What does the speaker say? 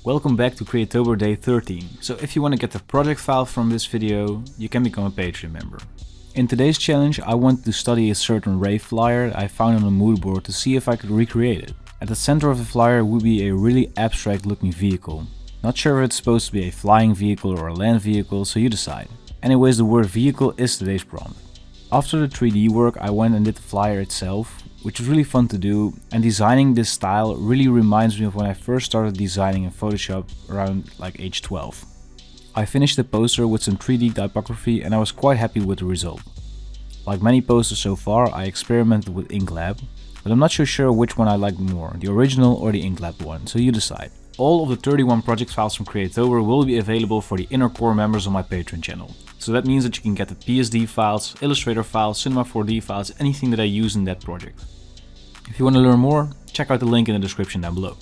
Welcome back to Creatober Day 13. So if you want to get the project file from this video, you can become a Patreon member. In today's challenge, I wanted to study a certain rave flyer I found on a mood board to see if I could recreate it. At the center of the flyer would be a really abstract looking vehicle. Not sure if it's supposed to be a flying vehicle or a land vehicle, so you decide. Anyways, the word vehicle is today's prompt. After the 3D work, I went and did the flyer itself, which was really fun to do, and designing this style really reminds me of when I first started designing in Photoshop around like age 12. I finished the poster with some 3D typography and I was quite happy with the result. Like many posters so far, I experimented with Inklab, but I'm not so sure which one I liked more, the original or the Inklab one, so you decide. All of the 31 project files from Creatober will be available for the inner core members on my Patreon channel. So that means that you can get the PSD files, Illustrator files, Cinema 4D files, anything that I use in that project. If you want to learn more, check out the link in the description down below.